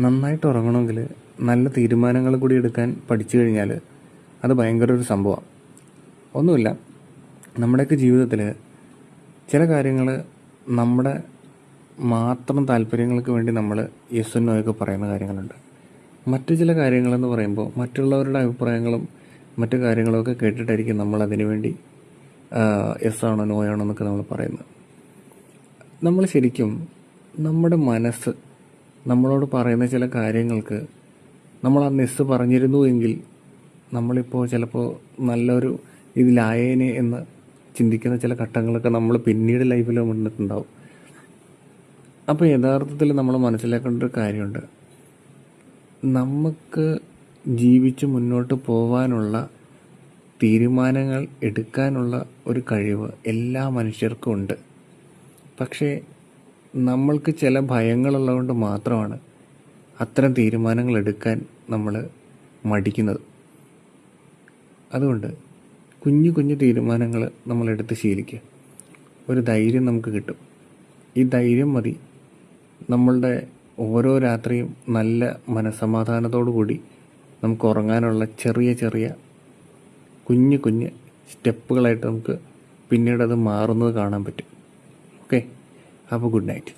നന്നായിട്ട് ഉറങ്ങണമെങ്കിൽ നല്ല തീരുമാനങ്ങൾ കൂടി എടുക്കാൻ പഠിച്ചു കഴിഞ്ഞാൽ അത് ഭയങ്കര ഒരു സംഭവമാണ്. ഒന്നുമില്ല, നമ്മുടെയൊക്കെ ജീവിതത്തിൽ ചില കാര്യങ്ങൾ നമ്മുടെ മാത്രം താല്പര്യങ്ങൾക്ക് വേണ്ടി നമ്മൾ യെസ് നോയൊക്കെ പറയുന്ന കാര്യങ്ങളുണ്ട്. മറ്റു ചില കാര്യങ്ങളെന്ന് പറയുമ്പോൾ മറ്റുള്ളവരുടെ അഭിപ്രായങ്ങളും മറ്റു കാര്യങ്ങളൊക്കെ കേട്ടിട്ടായിരിക്കും നമ്മൾ അതിനു വേണ്ടി യെസ് ആണോ നോ ആണോ എന്നൊക്കെ നമ്മൾ പറയുന്നത്. നമ്മൾ ശരിക്കും നമ്മുടെ മനസ്സ് നമ്മളോട് പറയുന്ന ചില കാര്യങ്ങൾക്ക് നമ്മൾ ആ യെസ് പറഞ്ഞിരുന്നു എങ്കിൽ നമ്മളിപ്പോൾ ചിലപ്പോൾ നല്ലൊരു ഇതിലായേനെ എന്ന് ചിന്തിക്കുന്ന ചില ഘട്ടങ്ങളൊക്കെ നമ്മൾ പിന്നീട് ലൈഫിൽ വന്നിട്ടുണ്ടാവും. അപ്പോൾ യഥാർത്ഥത്തിൽ നമ്മൾ മനസ്സിലാക്കേണ്ട ഒരു കാര്യമുണ്ട്, നമുക്ക് ജീവിച്ച് മുന്നോട്ട് പോകാനുള്ള തീരുമാനങ്ങൾ എടുക്കാനുള്ള ഒരു കഴിവ് എല്ലാ മനുഷ്യർക്കും ഉണ്ട്. പക്ഷേ നമ്മൾക്ക് ചില ഭയങ്ങളുള്ളതുകൊണ്ട് മാത്രമാണ് അത്തരം തീരുമാനങ്ങൾ എടുക്കാൻ നമ്മൾ മടിക്കുന്നത്. അതുകൊണ്ട് കുഞ്ഞു കുഞ്ഞു തീരുമാനങ്ങൾ നമ്മൾ എടുത്ത് ശീലിക്കുക. ഒരു ധൈര്യം നമുക്ക് കിട്ടും. ഈ ധൈര്യം മതി നമ്മളുടെ ഓരോ രാത്രിയും നല്ല മനസ്സമാധാനത്തോടു കൂടി നമുക്ക് ഉറങ്ങാനുള്ള ചെറിയ ചെറിയ കുഞ്ഞു കുഞ്ഞ് സ്റ്റെപ്പുകളായിട്ട് നമുക്ക് പിന്നീട് അത് മാറുന്നത് കാണാൻ പറ്റും. ഓക്കെ, അപ്പോൾ ഗുഡ് നൈറ്റ്.